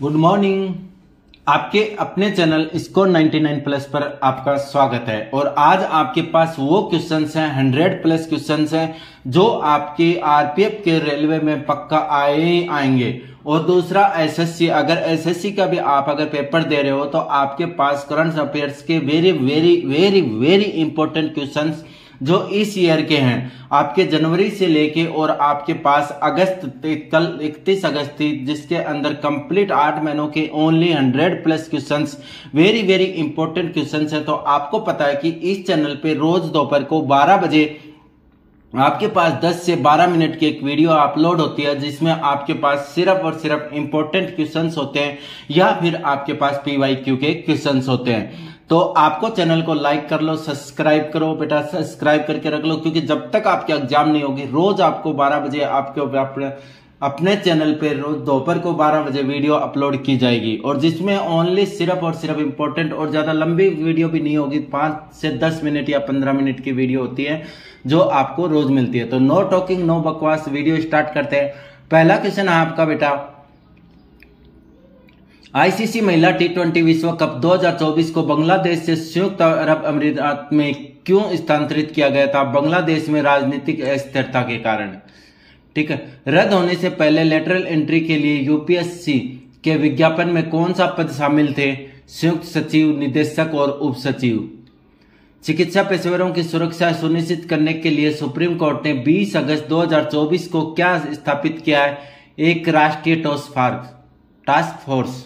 Good morning. आपके अपने channel score 99 plus पर आपका स्वागत है। और आज आपके पास वो क्वेश्चंस हैं, 100 प्लस क्वेश्चंस हैं जो आपके आरपीएफ के रेलवे में पक्का आएंगे। और दूसरा एसएससी, अगर एसएससी का भी आप अगर पेपर दे रहे हो तो आपके पास करंट अफेयर्स के very very very very important questions जो इस ईयर के हैं, आपके जनवरी से लेके और आपके पास अगस्त, कल 31 अगस्त थी, जिसके अंदर कंप्लीट 8 महीनों के only 100 plus questions, very very important questions है। तो आपको पता है कि इस चैनल पे रोज दोपहर को 12 बजे आपके पास 10 से 12 मिनट की एक वीडियो अपलोड होती है, जिसमें आपके पास सिर्फ और सिर्फ इंपॉर्टेंट क्वेश्चंस होते हैं या फिर आपके पास पीवाईक्यू के क्वेश्चंस होते हैं। तो आपको चैनल को लाइक कर लो, सब्सक्राइब करो बेटा, सब्सक्राइब करके रख लो, क्योंकि जब तक आपके एग्जाम नहीं होगी रोज आपको 12 बजे आपके अपने चैनल पे रोज दोपहर को 12 बजे वीडियो अपलोड की जाएगी, और जिसमें ओनली सिर्फ और सिर्फ इंपॉर्टेंट, और ज्यादा लंबी वीडियो भी नहीं होगी, 5 से 10 मिनट या 15 मिनट की वीडियो होती है जो आपको रोज मिलती है। तो नो टॉकिंग नो बकवास, वीडियो स्टार्ट करते हैं। पहला क्वेश्चन है आपका बेटा, आईसीसी महिला टी20 विश्व कप 2024 को बांग्लादेश से संयुक्त अरब अमीरात में क्यों स्थानांतरित किया गया था? बांग्लादेश में राजनीतिक अस्थिरता के कारण। ठीक है। रद्द होने से पहले लेटरल एंट्री के लिए यूपीएससी के विज्ञापन में कौन सा पद शामिल थे? संयुक्त सचिव, निदेशक और उप सचिव। चिकित्सा पेशेवरों की सुरक्षा सुनिश्चित करने के लिए सुप्रीम कोर्ट ने 20 अगस्त 2024 को क्या स्थापित किया है? एक राष्ट्रीय टास्क फोर्स।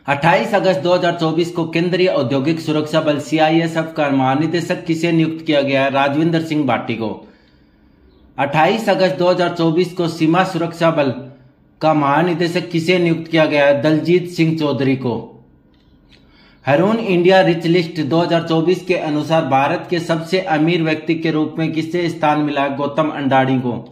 28 अगस्त 2024 को केंद्रीय औद्योगिक सुरक्षा बल सीआईएसएफ का महानिदेशक किसे नियुक्त किया गया है? राजविंदर सिंह भाटी को। 28 अगस्त 2024 को सीमा सुरक्षा बल का महानिदेशक किसे नियुक्त किया गया है? दलजीत सिंह चौधरी को। हरून इंडिया रिच लिस्ट 2024 के अनुसार भारत के सबसे अमीर व्यक्ति के रूप में किसे स्थान मिला है? गौतम अंडानी को।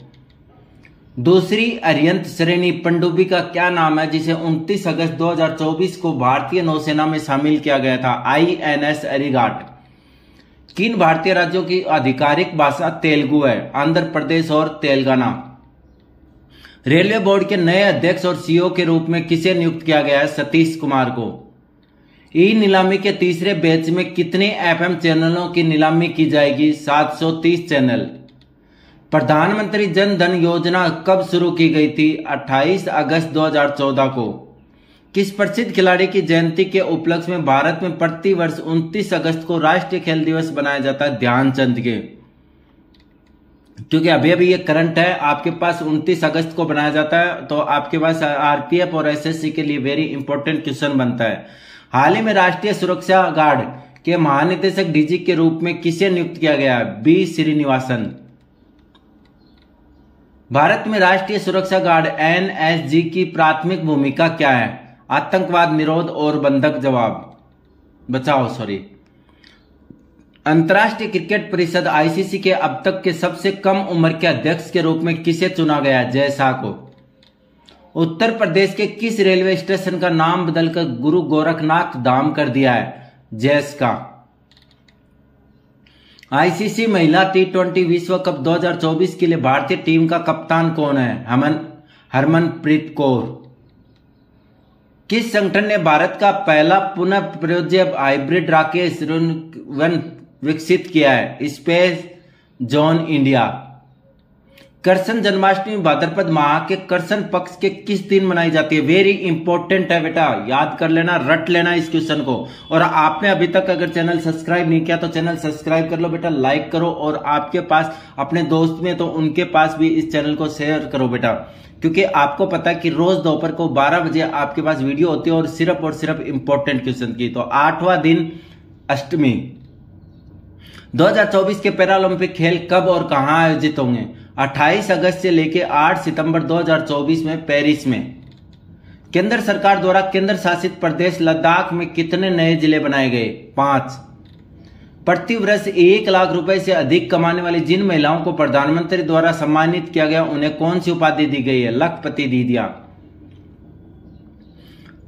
दूसरी अरिहंत श्रेणी पनडुब्बी का क्या नाम है जिसे 29 अगस्त 2024 को भारतीय नौसेना में शामिल किया गया था? आईएनएस अरिघाट। किन भारतीय राज्यों की आधिकारिक भाषा तेलुगु है? आंध्र प्रदेश और तेलंगाना। रेलवे बोर्ड के नए अध्यक्ष और सीईओ के रूप में किसे नियुक्त किया गया है? सतीश कुमार को। ई नीलामी के तीसरे बैच में कितने एफएम चैनलों की नीलामी की जाएगी? 730 चैनल। प्रधानमंत्री जन धन योजना कब शुरू की गई थी? 28 अगस्त 2014 को। किस प्रसिद्ध खिलाड़ी की जयंती के उपलक्ष्य में भारत में प्रति वर्ष 29 अगस्त को राष्ट्रीय खेल दिवस बनाया जाता है? ध्यानचंद के। क्योंकि अभी अभी ये करंट है, आपके पास 29 अगस्त को बनाया जाता है, तो आपके पास आरपीएफ और एसएससी के लिए वेरी इंपॉर्टेंट क्वेश्चन बनता है। हाल ही में राष्ट्रीय सुरक्षा गार्ड के महानिदेशक डीजी के रूप में किसे नियुक्त किया गया है? बी श्रीनिवासन। भारत में राष्ट्रीय सुरक्षा गार्ड एनएसजी की प्राथमिक भूमिका क्या है? आतंकवाद निरोध और बचाओ। अंतर्राष्ट्रीय क्रिकेट परिषद आईसीसी के अब तक के सबसे कम उम्र के अध्यक्ष के रूप में किसे चुना गया है? जय शाह को। उत्तर प्रदेश के किस रेलवे स्टेशन का नाम बदलकर गुरु गोरखनाथ धाम कर दिया है? जैस का। आईसीसी महिला टी20 विश्व कप 2024 के लिए भारतीय टीम का कप्तान कौन है? हरमनप्रीत कौर। किस संगठन ने भारत का पहला पुनः प्रयोज्य हाइब्रिड रॉकेट विकसित किया है? Space zone India. Krishna Janmashtami Bhadrapada माह के कृष्ण पक्ष के किस दिन मनाई जाती है? वेरी इंपॉर्टेंट है बेटा, याद कर लेना, रट लेना इस क्वेश्चन को। और आपने अभी तक अगर चैनल सब्सक्राइब नहीं किया तो चैनल सब्सक्राइब कर लो बेटा, लाइक करो, और आपके पास अपने दोस्त में तो उनके पास भी इस चैनल को शेयर करो बेटा, क्योंकि आपको पता है कि रोज दोपहर को 12 बजे आपके पास वीडियो होती है और सिर्फ इंपॉर्टेंट क्वेश्चन की। तो 8वां दिन अष्टमी। 2024 के पैरालंपिक खेल कब और कहां आयोजित होंगे? 28 अगस्त से लेकर 8 सितंबर 2024 में पेरिस में। केंद्र सरकार द्वारा केंद्र शासित प्रदेश लद्दाख में कितने नए जिले बनाए गए? 5। प्रति वर्ष 1 लाख रुपए से अधिक कमाने वाली जिन महिलाओं को प्रधानमंत्री द्वारा सम्मानित किया गया उन्हें कौन सी उपाधि दी गई है? लखपति दीदियां।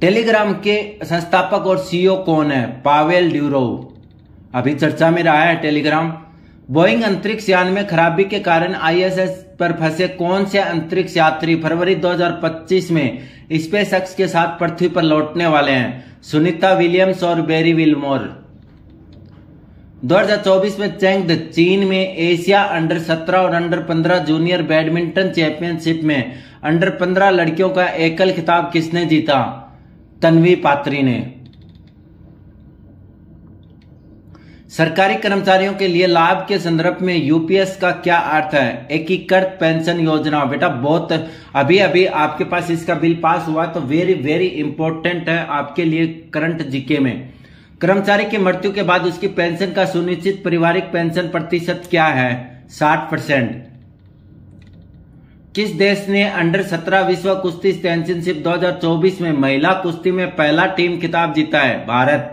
टेलीग्राम के संस्थापक और सीईओ कौन है? Pavel Durov. अभी चर्चा में रहा है टेलीग्राम। बोइंग अंतरिक्ष यान में खराबी के कारण आईएसएस पर फंसे कौन से अंतरिक्ष यात्री फरवरी 2025 में स्पेसएक्स के साथ पृथ्वी पर लौटने वाले हैं? सुनीता विलियम्स और बेरी विलमोर। 2024 में चेंगड चीन में एशिया अंडर 17 और अंडर 15 जूनियर बैडमिंटन चैंपियनशिप में अंडर 15 लड़कियों का एकल खिताब किसने जीता? तन्वी पात्री ने। सरकारी कर्मचारियों के लिए लाभ के संदर्भ में यूपीएस का क्या अर्थ है? एकीकृत पेंशन योजना। बेटा बहुत अभी अभी आपके पास इसका बिल पास हुआ, तो वेरी वेरी इंपॉर्टेंट है आपके लिए करंट जीके में। कर्मचारी की मृत्यु के बाद उसकी पेंशन का सुनिश्चित पारिवारिक पेंशन प्रतिशत क्या है? 60%। किस देश ने अंडर 17 विश्व कुश्ती चैंपियनशिप 2024 में महिला कुश्ती में पहला टीम खिताब जीता है? भारत।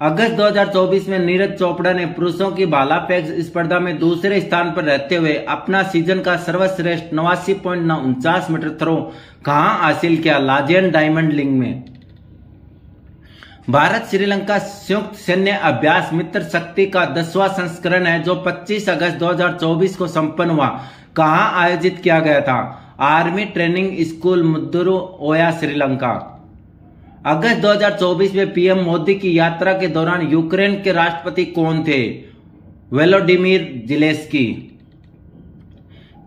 अगस्त 2024 में नीरज चोपड़ा ने पुरुषों की भाला फेंक स्पर्धा में दूसरे स्थान पर रहते हुए अपना सीजन का सर्वश्रेष्ठ 89.49 मीटर थ्रो कहां हासिल किया? लाजेन डायमंड लीग में। भारत श्रीलंका संयुक्त सैन्य अभ्यास मित्र शक्ति का 10वां संस्करण है जो 25 अगस्त 2024 को संपन्न हुआ। कहां आयोजित किया गया था? आर्मी ट्रेनिंग स्कूल मुद्दुरु ओया, श्रीलंका। अगस्त 2024 में पीएम मोदी की यात्रा के दौरान यूक्रेन के राष्ट्रपति कौन थे? Volodymyr Zelensky.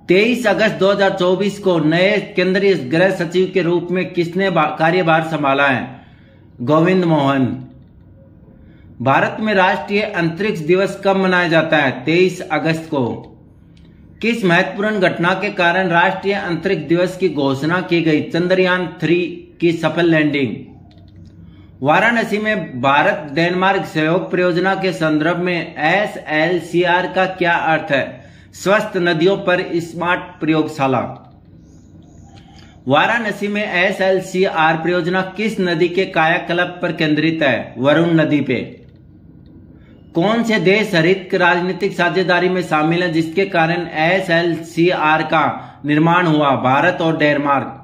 23 अगस्त 2024 को नए केंद्रीय गृह सचिव के रूप में किसने कार्यभार संभाला है? गोविंद मोहन। भारत में राष्ट्रीय अंतरिक्ष दिवस कब मनाया जाता है? 23 अगस्त को। किस महत्वपूर्ण घटना के कारण राष्ट्रीय अंतरिक्ष दिवस की घोषणा की गई? चंद्रयान 3 की सफल लैंडिंग। वाराणसी में भारत डेनमार्क सहयोग परियोजना के संदर्भ में SLCR का क्या अर्थ है? स्वस्थ नदियों पर स्मार्ट प्रयोगशाला। वाराणसी में SLCR परियोजना किस नदी के कायाकल्प पर केंद्रित है? वरुण नदी पे। कौन से देश हरित राजनीतिक साझेदारी में शामिल है जिसके कारण SLCR का निर्माण हुआ? भारत और डेनमार्क।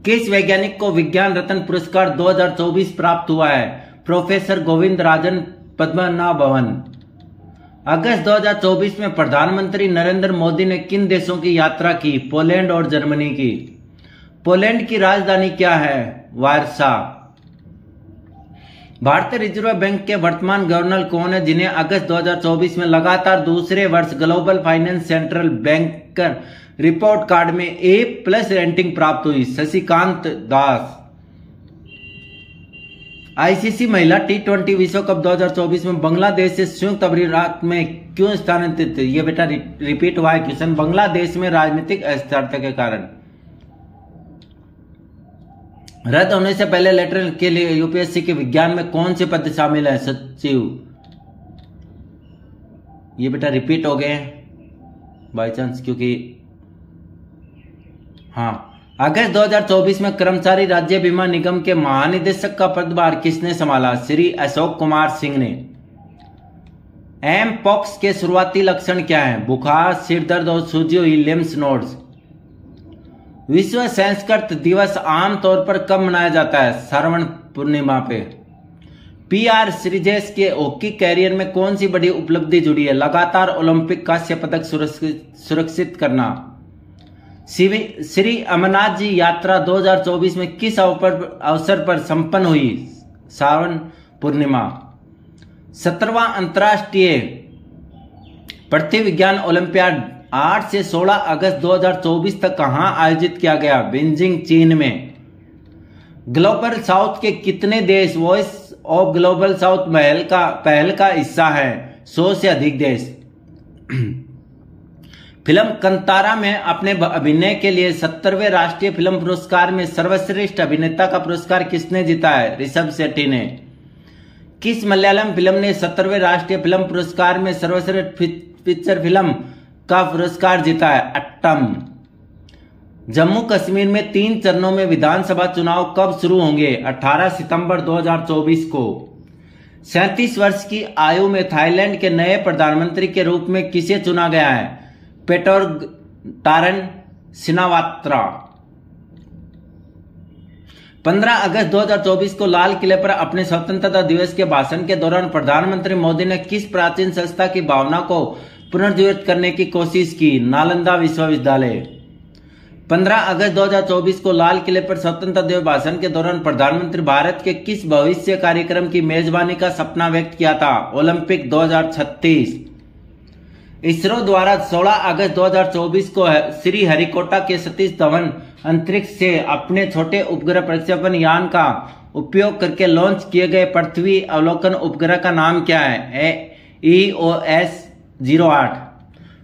किस वैज्ञानिक को विज्ञान रत्न पुरस्कार 2024 प्राप्त हुआ है? प्रोफेसर गोविंद राजन पद्मनाभन। अगस्त 2024 में प्रधानमंत्री नरेंद्र मोदी ने किन देशों की यात्रा की? पोलैंड और जर्मनी की। पोलैंड की राजधानी क्या है? वार्सा। भारतीय रिजर्व बैंक के वर्तमान गवर्नर कौन है जिन्हें अगस्त 2024 में लगातार दूसरे वर्ष global finance central banker report card में A+ रेटिंग प्राप्त हुई? शशिकांत दास। आईसीसी महिला T20 विश्व कप 2024 में बांग्लादेश से संयुक्त अरब अमीरात में क्यों स्थानांतरित? ये बेटा रिपीट हुआ है क्वेश्चन। बांग्लादेश में राजनीतिक अस्थिरता के कारण। रद्द होने से पहले लेटर के लिए यूपीएससी के विज्ञान में कौन से पद शामिल है? सचिव। ये बेटा रिपीट हो गए बाई चांस, क्योंकि हाँ। अगस्त 2024 में कर्मचारी राज्य बीमा निगम के महानिदेशक का पदभार किसने संभाला? श्री अशोक कुमार सिंह ने। एमपॉक्स के शुरुआती लक्षण क्या हैं? बुखार, सिर दर्द और सूजी हुई लिम्फ नोड्स। विश्व संस्कृत दिवस आमतौर पर कब मनाया जाता है? श्रावण पूर्णिमा पे। PR श्रीजेश के हॉकी कैरियर में कौन सी बड़ी उपलब्धि जुड़ी है? लगातार ओलंपिक कांस्य पदक सुरक्षित करना। श्री अमरनाथ जी यात्रा 2024 में किस अवसर पर संपन्न हुई? श्रावण पूर्णिमा। 17वां अंतर्राष्ट्रीय पृथ्वी विज्ञान ओलंपियाड 8 से 16 अगस्त 2024 तक कहां आयोजित किया गया? बीजिंग, चीन में। ग्लोबल साउथ के कितने देश वॉइस ऑफ ग्लोबल साउथ पहल का हिस्सा है? 100 से अधिक देश। फिल्म कंतारा में अपने अभिनय के लिए 70वें राष्ट्रीय फिल्म पुरस्कार में सर्वश्रेष्ठ अभिनेता का पुरस्कार किसने जीता है? ऋषभ शेट्टी ने। किस मलयालम फिल्म ने 70वें राष्ट्रीय फिल्म पुरस्कार में सर्वश्रेष्ठ फीचर फिल्म का पुरस्कार जीता है? अट्टम। जम्मू कश्मीर में 3 चरणों में विधानसभा चुनाव कब शुरू होंगे? 18 सितंबर 2024 को। 37 वर्ष की आयु में थाईलैंड के नए प्रधानमंत्री के रूप में किसे चुना गया है? पेटोरटारन सिनावात्रा। 15 अगस्त 2024 को लाल किले पर अपने स्वतंत्रता दिवस के भाषण के दौरान प्रधानमंत्री मोदी ने किस प्राचीन संस्था की भावना को पुनर्जीवित करने की कोशिश की? नालंदा विश्वविद्यालय। 15 अगस्त 2024 को लाल किले पर स्वतंत्रता दिवस भाषण के दौरान प्रधानमंत्री भारत के किस भविष्य कार्यक्रम की मेजबानी का सपना व्यक्त किया था? ओलंपिक 2036। इसरो द्वारा 16 अगस्त 2024 को श्री हरिकोटा के सतीश धवन अंतरिक्ष से अपने छोटे उपग्रह प्रक्षेपण यान का उपयोग करके लॉन्च किए गए पृथ्वी अवलोकन उपग्रह का नाम क्या है? EOS-08।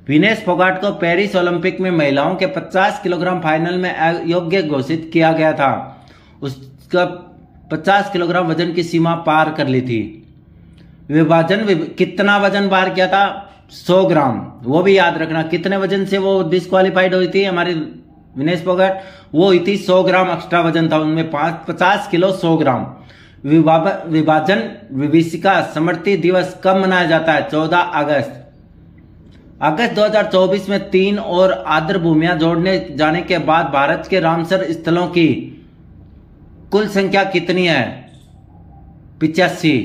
विनेश फोगाट को पेरिस ओलंपिक में महिलाओं के 50 किलोग्राम फाइनल में अयोग्य घोषित किया गया था। उसका 50 किलोग्राम वजन की सीमा पार कर ली थी। कितना वजन पार किया था? 100 ग्राम। वो भी याद रखना, कितने वजन से वो डिस्क्वालीफाइड हुई थी हमारी विनेश फोगाट? वो हुई थी 100 ग्राम एक्स्ट्रा वजन था उनमें, 50 किलो 100 ग्राम। विभाजन विभीषिका स्मृति दिवस कब मनाया जाता है? 14 अगस्त। अगस्त 2024 में 3 और आर्द्र भूमियां जोड़ने जाने के बाद भारत के रामसर स्थलों की कुल संख्या कितनी है? 85।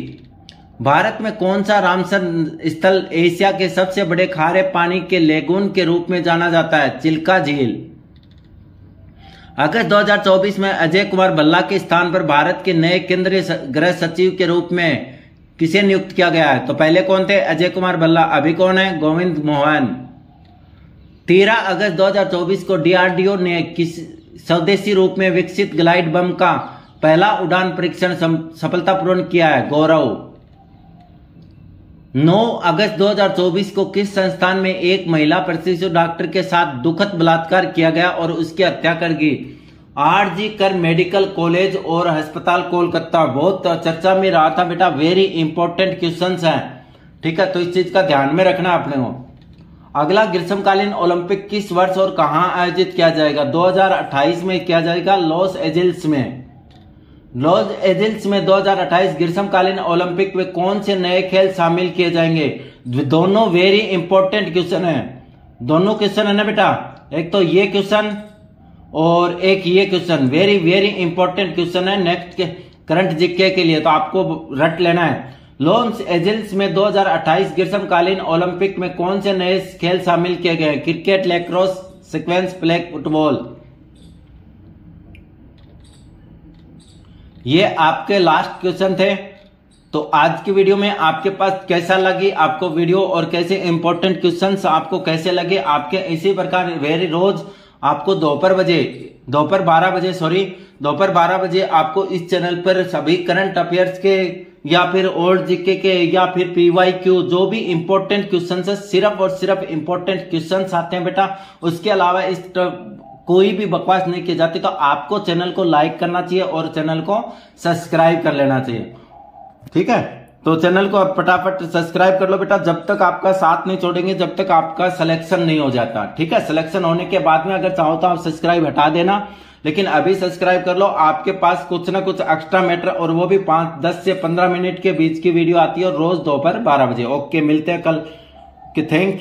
भारत में कौन सा रामसर स्थल एशिया के सबसे बड़े खारे पानी के लेगून के रूप में जाना जाता है? चिल्का झील। अगस्त 2024 में अजय कुमार भल्ला के स्थान पर भारत के नए केंद्रीय गृह सचिव के रूप में किसे नियुक्त किया गया है? तो पहले कौन थे? अजय कुमार भल्ला। अभी कौन है? गोविंद मोहन। 13 अगस्त 2024 को डीआरडीओ ने किस स्वदेशी रूप में विकसित ग्लाइड बम का पहला उड़ान परीक्षण सफलतापूर्ण किया है? गौरव। 9 अगस्त 2024 को किस संस्थान में एक महिला प्रशिक्षु डॉक्टर के साथ दुखद बलात्कार किया गया और उसकी हत्या कर दी? आरजी कर मेडिकल कॉलेज और अस्पताल कोलकाता। बहुत चर्चा में रहा था बेटा, वेरी इंपॉर्टेंट क्वेश्चंस हैं, ठीक है, तो इस चीज का ध्यान में रखना अपने को। अगला ग्रीष्मकालीन ओलंपिक किस वर्ष और कहां आयोजित किया जाएगा? 2028 में किया जाएगा, लॉस एंजल्स में। लॉस एंजल्स में 2028 ग्रीष्मकालीन ओलंपिक में कौन से नए खेल शामिल किए जाएंगे? दोनों वेरी इंपॉर्टेंट क्वेश्चन है, दोनों क्वेश्चन है ना बेटा, एक तो ये क्वेश्चन और एक ये question, very very important question है नेक्स्ट के करंट जीके के लिए, तो आपको रट लेना है। लॉस एंजल्स में 2028 ग्रीष्मकालीन ओलंपिक में कौन से नए खेल शामिल किए गए? Cricket, lacrosse, sequence, flag football. ये आपके लास्ट क्वेश्चन थे। तो आज की वीडियो में आपके पास कैसा लगी आपको वीडियो और कैसे इंपॉर्टेंट क्वेश्चंस आपको कैसे लगे? आपके इसी प्रकार वेरी रोज आपको दोपहर 12 बजे आपको इस चैनल पर सभी करंट अफेयर्स के या फिर ओल्ड जीके के या फिर पीवाईक्यू जो भी इंपॉर्टेंट क्वेश्चंस है, सिर्फ और सिर्फ इंपॉर्टेंट क्वेश्चंस आते हैं बेटा। उसके अलावा इस कोई भी बकवास नहीं की जाती। तो आपको चैनल को लाइक करना चाहिए और चैनल को सब्सक्राइब कर लेना चाहिए, ठीक है। तो चैनल को फटाफट सब्सक्राइब कर लो बेटा, जब तक आपका साथ नहीं छोड़ेंगे, जब तक आपका सिलेक्शन नहीं हो जाता, ठीक है। सिलेक्शन होने के बाद में अगर चाहो तो आप सब्सक्राइब हटा देना, लेकिन अभी सब्सक्राइब कर लो। आपके पास कुछ ना कुछ एक्स्ट्रा मैटर और वो भी 10 से 15 मिनट के बीच की वीडियो आती है और रोज दोपहर 12 बजे। ओके, मिलते हैं कल। Thank you.